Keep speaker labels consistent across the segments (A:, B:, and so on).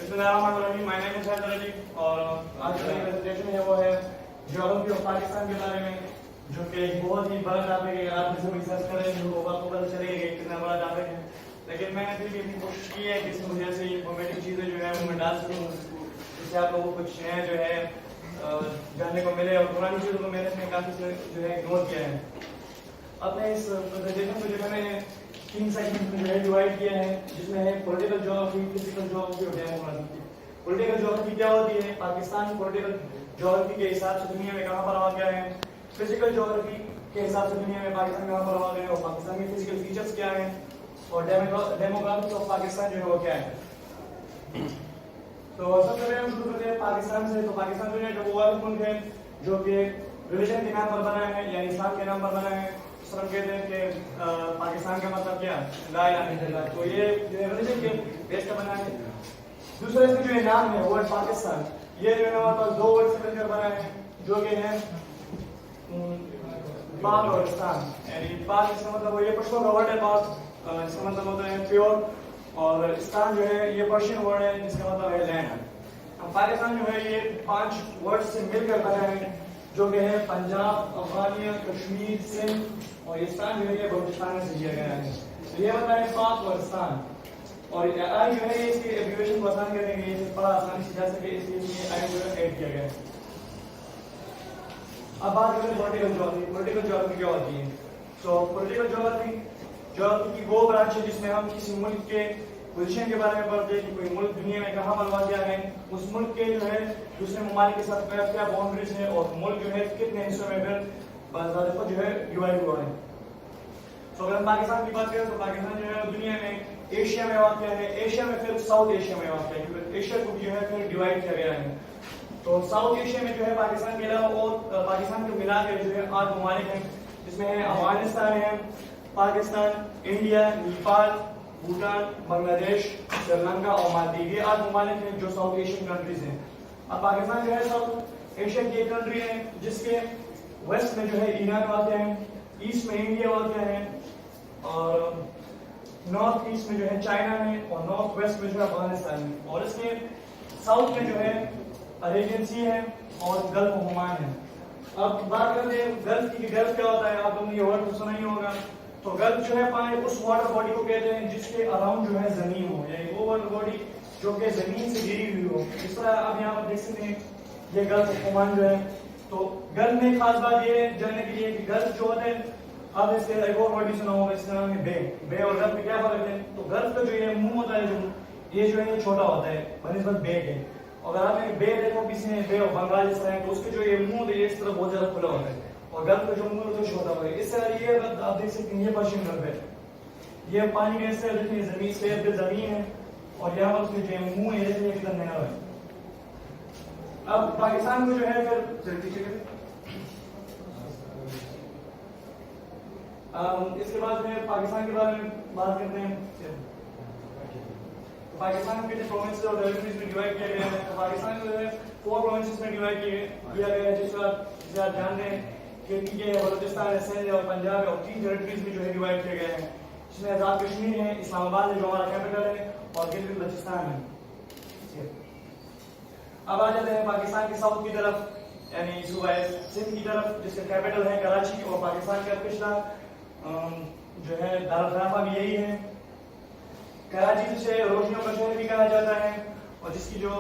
A: बिस्मिल्लाहिर्रहमानिर्रहीम, my name is Haider Ali और आज की प्रेजेंटेशन है वो है ज्योग्राफी ऑफ पाकिस्तान के बारे में, जो कि एक बहुत ही बड़ा टॉपिक है। आप इसमें रिसर्च करें जो होगा तो पता चलेगा कि कितना बड़ा टॉपिक है, लेकिन मैंने फिर भी अपनी कोशिश की है कि इसमें मुझे ऐसी इंफॉर्मेटिव चीज़ें जो है वो मैं डाल सकूँ, जिससे आप लोगों को कुछ नया जो है जानने को मिले और पुरानी चीज़ों को मैंने इसमें काफ़ी जो है इग्नोर किया है। अपने इस प्रेजेंटेशन को जो है मैंने 3 सेगमेंट में जो है डिवाइड किया है, जिसमें है पॉलिटिकल ज्योग्राफी, फिजिकल ज्योग्राफी और डेमोग्राफी। पॉलिटिकल ज्योग्राफी क्या होती है, पाकिस्तान पॉलिटिकल ज्योग्राफी के हिसाब से दुनिया में कहाँ पर वाक़या है, फिजिकल ज्योग्राफी के हिसाब से दुनिया में पाकिस्तान कहाँ पर वाक़या है और पाकिस्तान के फिजिकल फीचर्स क्या हैं, और डेमोग्राफी ऑफ पाकिस्तान जो है वो क्या है। तो सबसे पहले हम शुरू करते हैं पाकिस्तान से। तो पाकिस्तान जो है वो वाला मुल्क है जो कि रिलीजन के नाम पर बना है, यानी इस्लाम के नाम पर बना है। हम कहते हैं कि पाकिस्तान का मतलब क्या है, ला इलाहा इल्लल्लाह, तो ये रिलीजन के बेस का बना है। दूसरा इसका जो नाम है वर्ड पाकिस्तान, ये जो है हमारे पास 2 वर्ड से मिलकर बना है, जो कि है पाक और इस्तान। यानी पाक इसका मतलब ये पश्तो का वर्ड है, पाक इसका मतलब होता है प्योर, और इस्तान जो है ये पर्शियन वर्ड है जिसका मतलब है लैंड। पाकिस्तान जो है ये 5 वर्ड से मिलकर बना है, जो कि है पंजाब, अफगानिया, कश्मीर, सिंध, और इस्तान जो है ये बलूचिस्तान से लिया गया है। तो ये होता है पाक और इस्तान, और आई जो है इसके एब्रिविएशन को आसान करने के लिए बड़ा आसानी से जा सके, इसलिए आई जो है ऐड किया गया है। अब बात करें पॉलिटिकल ज्योग्राफी। पॉलिटिकल ज्योग्राफी क्या होती है? तो पॉलिटिकल ज्योग्राफी की वो ब्रांच है जिसमें हम किसी मुल्क के पोजीशन के बारे में पढ़ते हैं कि कोई मुल्क दुनिया में कहाँ पर वाक़या है, उस मुल्क के जो है दूसरे ममालिक के साथ क्या बाउंड्रीज है, और मुल्क जो है कितने हिस्सों में फिर जो है डिवाइड हुआ है। तो अगर हम पाकिस्तान की बात करें तो पाकिस्तान जो है दुनिया में एशिया में वाक़या है, एशिया में फिर साउथ एशिया में वाक़या है, क्योंकि एशिया को जो है फिर डिवाइड किया गया है। तो साउथ एशिया में जो है पाकिस्तान के अलावा और पाकिस्तान को मिला के जो है 8 ममालिक हैं, जिसमें है अफगानिस्तान है, पाकिस्तान, इंडिया, नेपाल, भूटान, बांग्लादेश, श्रीलंका और मालदीव। ये 8 ममालिक हैं जो साउथ एशियन कंट्रीज हैं। अब पाकिस्तान जो है साउथ एशिया की एक कंट्री है जिसके वेस्ट में जो है ईरान वाक़या है, ईस्ट में इंडिया वाक़या है, और नॉर्थ ईस्ट में जो है चाइना है, और नॉर्थ वेस्ट में जो है अफगानिस्तान है, और इसके साउथ में जो है अरेबियन सी है और गल्फ ऑफ ओमान है। अब बात करते हैं गल्फ की। गल्फ क्या होता है, आप लोगों ने ये वर्ड तो सुना ही होगा। तो गल्फ जो है पानी उस वाटर बॉडी को कहते हैं जिसके अराउंड जो है जमीन हो, यानी वो वाटर बॉडी जो कि जमीन से घिरी हुई हो। इस तरह आप यहाँ पर देख सकते हैं ये गल्फ ऑफ ओमान जो है। तो गल्फ में खास बात ये जानने के लिए कि गल्फ जो होता है, अब इसके एक और वर्ड भी सुना होगा, इसका नाम है बे। बे और गल्फ में क्या फर्क है? तो गल्फ का जो ये मुंह होता है, जो ये है ये छोटा होता है बनिस्बत बे के। अगर आपने बे देखो किसी ने बे और बंगाल जैसा है, तो उसके जो ये मुंह है इस तरह बहुत ज्यादा खुला होता है, और गल्फ का जो मुंह है छोटा होता है। इस तरह ये आप देख सकते हैं ये पर्शियन गल्फ है, ये पानी के हिस्से जितनी जमीन से जमीन है, और यहाँ पर उसके जो मुंह है ये एकदम नया है। अब पाकिस्तान को जो है फिर इसके बाद में पाकिस्तान के बारे में बात करते हैं। पाकिस्तान को कितने प्रोविंसेस और टेरिटरीज में डिवाइड किया गया है? तो पाकिस्तान को जो है 4 प्रोविंसेस में डिवाइड किया गया है, जिसे आप जानते हैं कि पीके है, बलूचिस्तान है, सिंध है और पंजाब है, और 3 टेरिटरीज में जो है डिवाइड किया गया है, जिसमें आजाद कश्मीर है, इस्लामाबाद है जो हमारा कैपिटल है, और गिलगित बल्तिस्तान है। अब आ जाते हैं पाकिस्तान के साउथ की तरफ, यानी सूबा सिंध की तरफ, जिसका कैपिटल है कराची, और पाकिस्तान का पिछला जो है दारुल भी यही है। कराची जिसे रोशनियों का शहर भी कहा जाता है, और जिसकी जो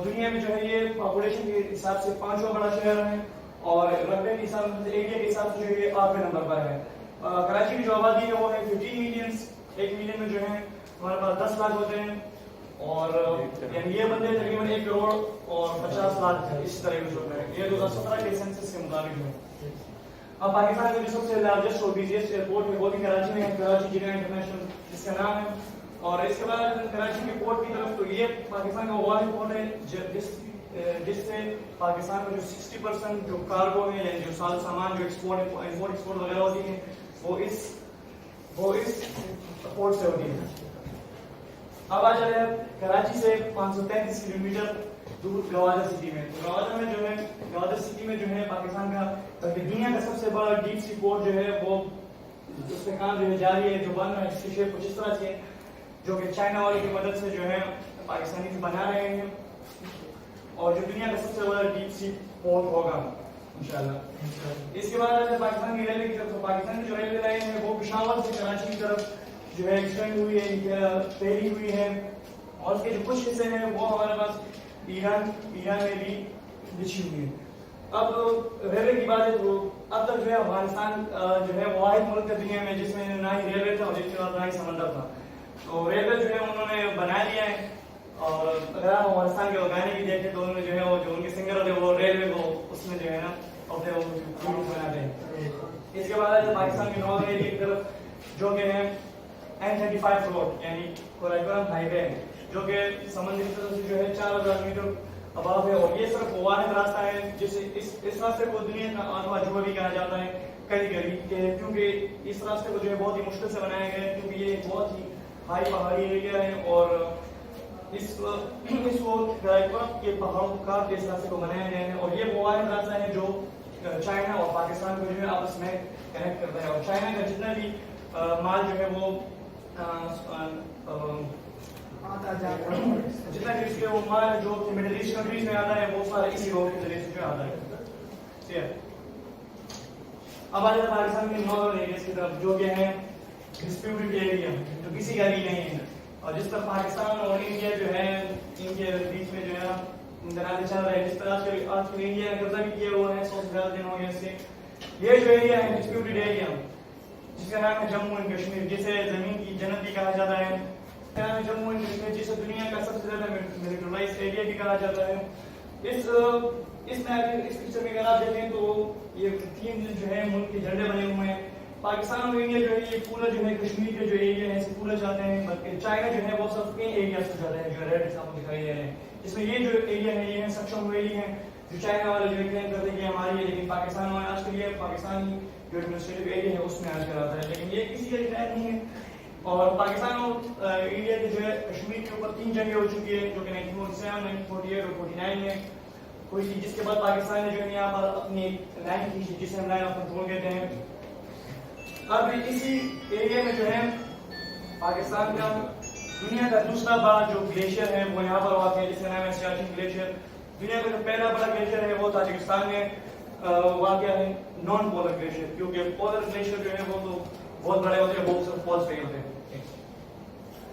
A: दुनिया में जो है ये पॉपुलेशन के हिसाब से 5वां बड़ा शहर है, और रकबे के हिसाब से, एरिया के हिसाब से जो है 8वें नंबर पर है। कराची की जो आबादी है वो है 15 मिलियन। 1 मिलियन में जो है हमारे पास 10 लाख होते हैं, और यानी ये बंदे तकरीबन 1 करोड़ और 50 लाख इस तरह के होते हैं, ये 2017 के सेंसस के मुताबिक है। अब पाकिस्तान का जो सबसे लार्जेस्ट और बिजिएस्ट एयरपोर्ट है वो भी कराची में है, कराची जिला इंटरनेशनल जिसका नाम है। और इसके बाद कराची के पोर्ट की तरफ, तो ये पाकिस्तान का वो पोर्ट है जिससे पाकिस्तान में जो 60% जो कार्गो है, यानी जो सामान जो इंपोर्ट एक्सपोर्ट वगैरह होती है, वो इस पोर्ट से होती है। अब आ जाए कराची से 533 किलोमीटर दूर गवादर सिटी में। तो गवादर सिटी में जो है पाकिस्तान का, बल्कि दुनिया का सबसे बड़ा डीप सी पोर्ट जो है वो उसका काम जो है जारी है, जो बन रहा है। इसकी शेप कुछ इस तरह से जो कि चाइना वाले की मदद से जो है پاکستانی جو بنا رہے ہیں اور جو دنیا کا سب سے بڑا ڈیپ سی پورٹ ہوگا انشاءاللہ. اس کے بعد پاکستان کی ریلوے کی طرف، پاکستان کی جو ریلوے لائن ہے وہ پشاور سے کراچی کی طرف جو ہے ایکسٹینڈ ہوئی ہے، پھیلی ہوئی ہے، اور اس کے جو کچھ حصے ہیں وہ ہمارے پاس ایران میں بھی بچھی ہوئی ہے. اب ریلوے کی بات ہے تو اب تک جو ہے افغانستان جو ہے واحد ملک ہے دنیا میں جس میں نہ ہی ریلوے تھا اور جس کے بعد نہ ہی سمندر تھا. تو ریلوے جو ہے انہوں نے بنا لیا ہے، اور اگر آپ افغانستان کے گانے بھی دیکھیں تو انہوں نے جو ہے وہ جو ان کے سنگر ہوتے ہیں وہ ریلوے کو اس میں جو ہے نا اپنے بناتے ہیں. اس کے بعد ہے پاکستان کی نارتھ ایریا کی طرف جو کہ ہے N35 روڈ یعنی قراقرم ہائی وے جو کہ سمندری سطح سے جو ہے 4000 میٹر اباو ہے، اور یہ صرف واحد راستہ ہے جسے اس راستے کو دنیا کا آٹھواں عجوبہ بھی کہا جاتا ہے کبھی کیونکہ اس راستے کو جو ہے بہت ہی مشکل سے بنایا گیا ہے، کیونکہ یہ بہت ہی ہائی پہاڑی ایریا ہے اور اس کو کے پہاڑوں کو کاٹ کے اس راستے کو بنایا گیا ہے. اور یہ وہ واحد راستہ ہے جو چائنا اور پاکستان کو جو ہے آپس میں کنیکٹ کرتا ہے، اور چائنا کا جتنا بھی مال جو ہے وہ جتنا بھی اس کے وہ مال جو مڈل ایسٹ کنٹریز میں آتا ہے وہ سارا اسی روڈ کے ذریعے سے جو آتا ہے. اب آ جاتا ہے پاکستان کے نارتھرن ایریاز کی طرف جو کہ ہے ڈسپیوٹڈ ایریا جو کسی کا بھی نہیں ہے، اور جس پر پاکستان اور انڈیا جو ہے ان کے بیچ میں جو ہے درازیں چل رہے ہیں. جس طرح آج کل انڈیا نے قبضہ بھی کیا ہوا ہے 100 سے زیادہ دن ہو گئے اس سے. یہ جو ایریا ہے ڈسپیوٹڈ ایریا جس کا نام ہے جموں اینڈ کشمیر، جسے زمین کی جنت بھی کہا جاتا ہے. جموں اینڈ کشمیر جسے دنیا کا سب سے زیادہ ملٹرائزڈ ایریا بھی کہا جاتا ہے. اس پکچر میں اگر آپ دیکھیں تو یہ تین جو ہے ملک کے جھنڈے بنے ہوئے ہیں. پاکستان اور انڈیا جو ہے یہ پورا جو ہے کشمیر کے جو ایریا ہے اسے پورا جاتے ہیں، بلکہ چائنا جو ہے وہ صرف ان ایریاز کو جاتا ہے جو ریڈ آپ کو دکھائی دے رہے ہیں. اس میں یہ جو ایریا ہے یہ ہے سکشم ویلی ہے جو چائنا والے جو کلیم کرتے ہیں کہ ہماری ہے، لیکن پاکستان میں آج کل یہ پاکستانی جو ایڈمنسٹریٹو ایریا ہے اس میں آج کل آتا ہے، لیکن یہ کسی کا شاید نہیں ہے. اور پاکستان اور انڈیا کے جو ہے کشمیر کے اوپر 3 جنگیں ہو چکی ہے جو کہ 1947 1948 اور 49 میں ہوئی تھی، جس کے بعد پاکستان نے جو ہے یہاں پر اپنی ایک لائن کی جسے ہم لائن آف کنٹرول کہتے ہیں. اب اسی ایریا میں جو ہے پاکستان کا دنیا کا دوسرا بڑا جو گلیشیئر ہے وہ یہاں پر واقع ہے جس کا نام ہے سیاچن گلیشیئر. دنیا کا جو پہلا بڑا گلیشیئر ہے وہ تاجکستان میں واقع ہے نان پولر گلیشیئر، کیونکہ پولر گلیشیئر جو ہے وہ تو بہت بڑے ہوتے ہیں، وہ صرف پولس پہ ہوتے ہیں.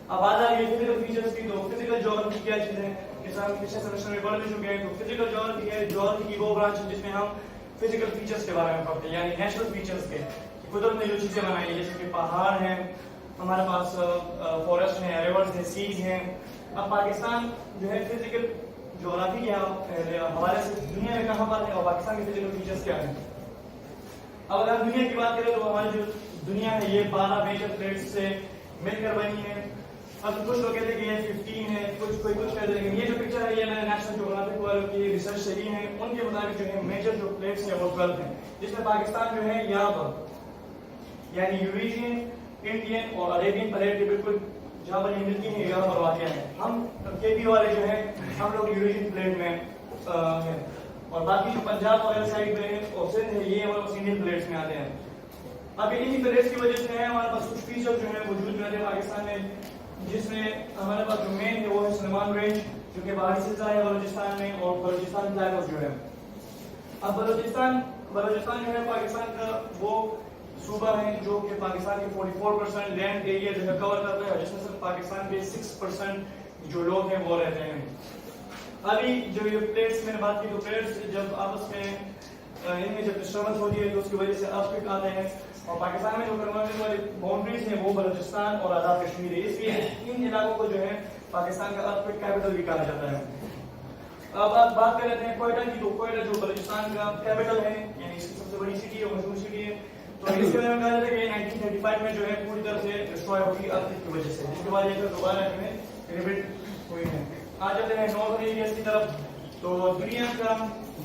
A: اب آ جائے فزیکل فیچرز کی، تو فزیکل جیوگرافی کیا چیز ہے جیسے ہم پچھلے سیمسٹر میں پڑھ چکے ہیں. تو فزیکل جیوگرافی ہے جیوگرافی کی وہ برانچ جس میں ہم فزیکل فیچرز کے بارے میں پڑھتے ہیں، یعنی نیچرل فیچرز کے قدرت نے جو چیزیں بنائی ہیں جیسے کہ پہاڑ ہیں، ہمارے پاس فارسٹ ہیں، ریورز ہیں، سیز ہیں. اب پاکستان جو ہے فزیکل جیوگرافی کے حوالے سے دنیا میں کہاں پر ہے اور پاکستان کے فزیکل فیچرز کیا ہیں. اب اگر ہم دنیا کی بات کریں تو ہماری جو دنیا ہے یہ 12 میجر پلیٹس سے مل کر بنی ہے. اب کچھ لوگ کہتے ہیں کہ یہ 15 ہے، کوئی کچھ کہتے ہیں، لیکن یہ جو پکچر ہے یہ میں نے نیشنل جیوگرافک والوں کی ریسرچ سے لی ہے. ان کے مطابق جو ہے میجر جو پلیٹس ہیں وہ 12 ہیں، جس میں پاکستان جو ہے یہاں پر یعنی یوریشین، انڈین اور عربین پلیٹ کے بالکل جہاں پر یہ ملتی ہیں یہاں پر واقع ہے. ہم کے پی والے جو ہیں ہم لوگ یوریشین پلیٹ میں ہیں، اور باقی جو پنجاب وغیرہ سائڈ میں اور سندھ ہے یہ ہمارے انڈین پلیٹس میں آتے ہیں. اب انہی پلیٹس کی وجہ سے ہے ہمارے پاس کچھ فیچر جو ہے وجود میں آتے ہیں پاکستان میں، جس میں ہمارے پاس جو مین ہے وہ ہے سلیمان رینج جو کہ باہری سلسلہ ہے بلوچستان میں، اور بلوچستان فلائی جو ہے. اب بلوچستان جو ہے پاکستان کا وہ صوبہ ہے جو کہ پاکستان کے 44% لینڈ ایریا جو ہے کور کرتا ہے، جس میں صرف پاکستان کے 6% جو لوگ ہیں وہ رہتے ہیں. ابھی جو یہ پلیٹس میں نے بات کی تو پلیٹس جب آپس میں ان میں جب ڈسٹربنس ہوتی ہے تو اس کی وجہ سے ارتھکویک آتے ہیں، اور پاکستان میں جو پرماننٹ والی باؤنڈریز ہیں وہ بلوچستان اور آزاد کشمیر ہے، اس لیے ان علاقوں کو جو ہے پاکستان کا ارتھکویک کیپٹل بھی کہا جاتا ہے. اب آپ بات کر لیتے ہیں کوئٹہ کی، تو کوئٹہ جو بلوچستان کا کیپٹل ہے یعنی اس کی سب سے بڑی سٹی ہے، مشہور سٹی ہے. تو اس کے بارے میں کہا جاتا ہے کہ 1935 میں جو ہے پوری طرح سے ڈسٹروائے ہوگی ارتھکویک کی وجہ سے، جس کے بعد یہ دوبارہ جو ہے ریبلڈ ہوئی ہے. آ جاتے ہیں نارتھرن ایریاز کی طرف. تو دنیا کا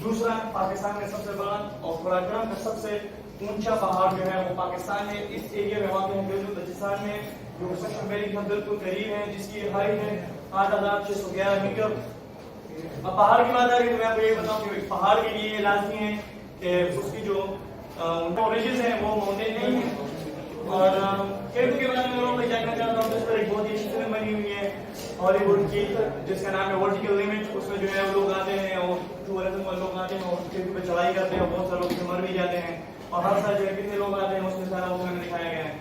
A: دوسرا پاکستان کا سب سے بڑا اور قراقرم کا سب سے اونچا پہاڑ جو ہے وہ پاکستان میں اس ایریا میں واقع ہے بلوچستان میں، جو سکشم ویلی کا بالکل قریب ہے، جس کی ہائٹ ہے 8611 میٹر. اب پہاڑ کی بات آ رہی ہے تو میں آپ کو یہ بتاؤں کہ پہاڑ کے لیے لازمی ہے کہ اس کی جو ریجز ہیں وہ ماؤنٹین نہیں ہے. اور کیمپ کے بارے میں میں کیا کہنا چاہتا ہوں، اس پر ایک بہت ہی اچھی فلم بنی ہوئی ہے हॉली वुड की जिसका नाम है वर्टिकल लिमिट, उसमें जो है लोग आते हैं और टूरिज्म वाले लोग आते हैं और उसके ऊपर चढ़ाई करते हैं, बहुत सारे लोग मर भी जाते हैं और हर साल जो है कितने लोग आते हैं उसमें सारा उसमें दिखाया गया है।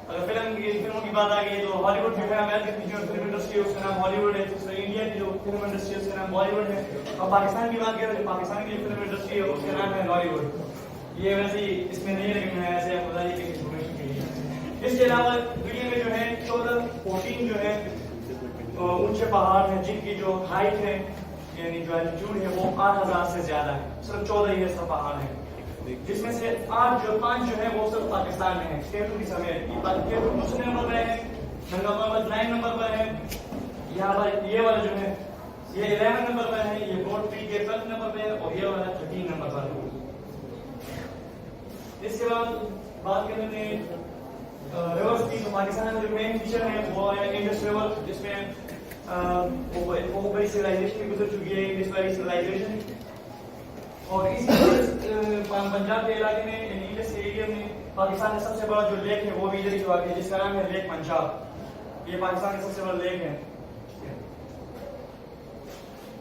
A: अगर फिल्मों की बात आ गई तो हॉलीवुड जो है अमेरिका की जो फिल्म इंडस्ट्री है उसका नाम हॉलीवुड है, दूसरा इंडिया की जो फिल्म इंडस्ट्री है उसका नाम बॉलीवुड है, और पाकिस्तान की बात करें तो पाकिस्तान की जो फिल्म इंडस्ट्री है उसका नाम है हॉलीवुड। ये वैसे ही इसमें नहीं लेकिन मैं ऐसे आपको बता दी इन्फॉर्मेशन के लिए। इसके अलावा दुनिया में जो है 14 जो है ऊंचे पहाड़ हैं जिनकी जो हाइट है यानी जो एल्टीट्यूड है वो 8000 से ज्यादा है, सिर्फ 14 ही ऐसा पहाड़ है, जिसमें से 5 जो है वो सिर्फ पाकिस्तान में है, केटू की समेत। केटू दूसरे नंबर पर है, नंबर 9 नंबर पर है, यहाँ पर ये वाला जो है ये 11 नंबर पर है, ये बोर्ड पी के 12 नंबर पे है और ये वाला 13 नंबर पर है। इसके बाद बात करेंगे रिवर्स की, तो पाकिस्तान में जो मेन फीचर है वो है इंडस रिवर, जिसमें वो बड़ी सिविलाइजेशन गुजर चुकी है, इंडस वैली सिविलाइजेशन। और इसी पंजाब के इलाके में इंडस एरिया में पाकिस्तान का सबसे बड़ा जो लेक है वो भी इधर ही वाक़ है, जिसका नाम है लेक पंजाब। ये पाकिस्तान का सबसे बड़ा लेक है।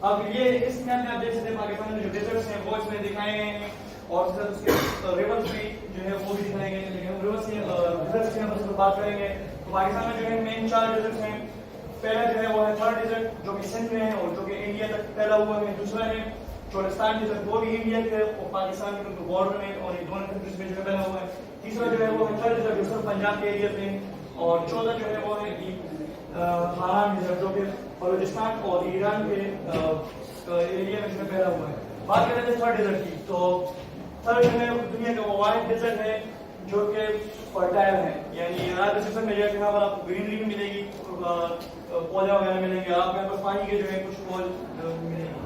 A: अब ये इस मैप में आप देख सकते हैं पाकिस्तान में जो डेजर्ट्स हैं वो इसमें दिखाए गए हैं और उसके रिवर्स भी जो है वो भी दिखाए गए हैं, लेकिन रिवर्स से डेजर्ट्स की हम बात करेंगे तो पाकिस्तान में जो है मेन 4 डेजर्ट्स हैं। पहला जो है वो है थर्ड डेजर्ट जो कि सिंध में है और जो कि इंडिया तक फैला हुआ है। दूसरा है चोलिस्तान डेजर्ट, वो भी इंडिया के और पाकिस्तान के बॉर्डर में और दोनों कंट्रीज में जो है फैला हुआ है। तीसरा जो है वो है थर्ड डेजर्ट जो सिर्फ पंजाब के एरिया में, और चौथा जो है वो है हारान डेजर्ट जो कि बलूचिस्तान और ईरान के एरिया में जो फैला हुआ है। बात करें तो थर्ड डेजर्ट की, तो थर्ड जो है दुनिया का वो वाइड डेजर्ट है जो कि फर्टाइल है, यानी अरब सीजन में जैसे यहाँ पर आपको ग्रीनरी भी मिलेगी, पौधे वगैरह मिलेंगे, आप यहाँ पर पानी के जो है कुछ पौधे मिलेंगे।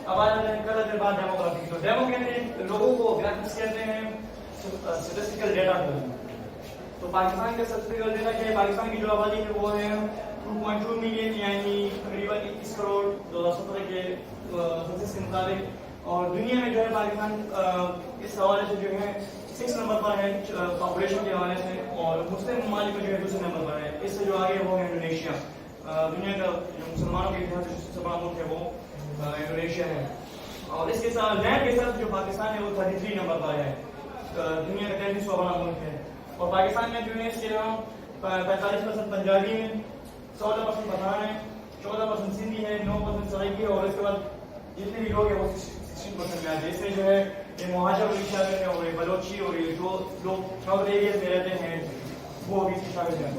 A: अब आ जाते हैं कल बाद डेमोग्राफी। तो डेमो कहते हैं लोगों को, ग्राफिक्स कहते हैं स्टैटिस्टिकल डेटा को। तो पाकिस्तान का स्टैटिस्टिकल डेटा क्या है? पाकिस्तान की जो आबादी है वो है 2.2 मिलियन, यानी तकरीबन 21 करोड़ 2017 के सेंसस के मुताबिक। और दुनिया में जो है पाकिस्तान इस हवाले से जो है 6 नंबर पर है पॉपुलेशन के हवाले से, और मुस्लिम ममालिक जो है दूसरे नंबर पर है। इससे जो आगे वो है इंडोनेशिया। दुनिया का जो मुसलमानों के इतिहास में सबसे बड़ा मुल्क है वो इंडोनेशिया है। और इसके साथ लैंड के साथ जो पाकिस्तान है वो 33 नंबर पर है, दुनिया का 33वां बड़ा मुल्क है। और पाकिस्तान में जो है इसके अलावा 45% पंजाबी है, 14% पठान है, 14% सिंधी है, 9% सराइकी है, और इसके बाद जितने भी लोग हैं वो 16% में आते हैं। इसमें जो है ये मुहाजिर भी शामिल है और ये बलोची और ये जो लोग ट्राइबल एरियाज में रहते हैं वो भी शामिल है।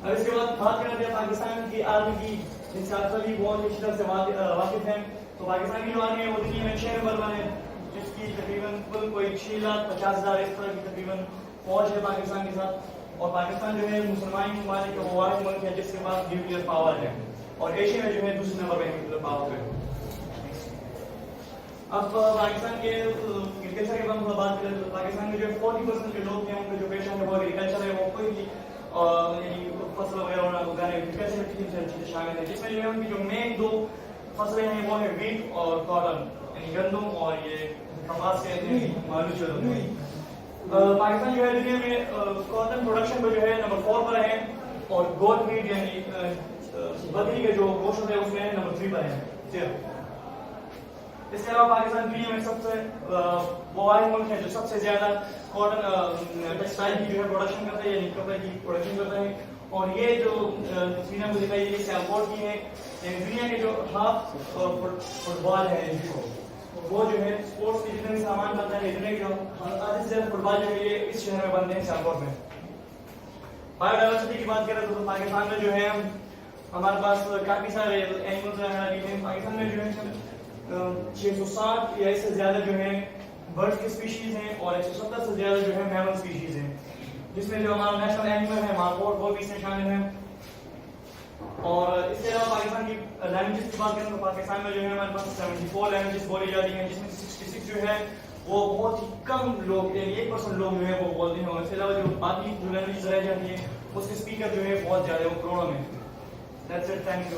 A: अब इसके बाद बात करते हैं पाकिस्तान की आर्मी की, जिनसे आप सभी बहुत अच्छी तरह से वाकिफ हैं। तो पाकिस्तान की जो आर्मी है वो दुनिया में 6 नंबर पर है, जिसकी तकरीबन कुल कोई 6,50,000 इस तरह की तकरीबन फौज है पाकिस्तान के साथ। और पाकिस्तान जो है मुसलमान ममालिक का वो वाहिद मुल्क है जिसके पास न्यूक्लियर पावर है, और एशिया में जो है दूसरे नंबर पर न्यूक्लियर पावर है। अब पाकिस्तान के एग्रीकल्चर के बारे में बात करें तो पाकिस्तान में जो 40% के लोग हैं उनका जो पेशा है वो एग्रीकल्चर है, वो कोई भी फसल वगैरह उगाने एग्रीकल्चर की चीजें शामिल है, जिसमें जो है उनकी जो मेन 2 फसलें हैं वो है वीट और कॉटन, यानी गंदम और ये कपास के मालूम। पाकिस्तान जो है दुनिया में कॉटन प्रोडक्शन में जो है नंबर 4 पर है, और गोट मीट यानी बकरी के जो गोश्त होता है उसमें नंबर 3 पर है। इसके अलावा पाकिस्तान दुनिया में सबसे वो वाला मुल्क है जो सबसे ज्यादा कॉटन टेक्सटाइल की जो है प्रोडक्शन करता है, यानी कपड़े की प्रोडक्शन करता है। और ये जो तस्वीरें मुझे दिखाई ये सैलपोर्ट की है, दुनिया के जो हाफ फुटबॉल है वो जो है स्पोर्ट्स के जितने भी सामान बनता है दुनिया के जो आधे से ज्यादा फुटबॉल जो है ये इस शहर में बनते हैं सैलपोर्ट में। बायोडाइवर्सिटी की बात करें तो पाकिस्तान में जो है हमारे पास काफी सारे एनिमल्स हैं। पाकिस्तान में जो है 660 या इससे ज्यादा जो है बर्ड्स की स्पीशीज हैं और 170 से ज्यादा जो है मैमल स्पीशीज हैं, जिसमें जो हमारा नेशनल एनिमल है मार्कोट वो भी इसमें शामिल है। और इसके अलावा पाकिस्तान की लैंग्वेजेस की बात करें तो पाकिस्तान में जो है हमारे पास 74 लैंग्वेजेस बोली जाती हैं, जिसमें 66 जो है वो बहुत ही कम लोग 1% लोग जो है वो बोलते हैं। और इसके अलावा जो बाकी जो लैंग्वेजेस रह जाती है उसके स्पीकर जो है बहुत ज्यादा वो करोड़ों में। That's it, thank you.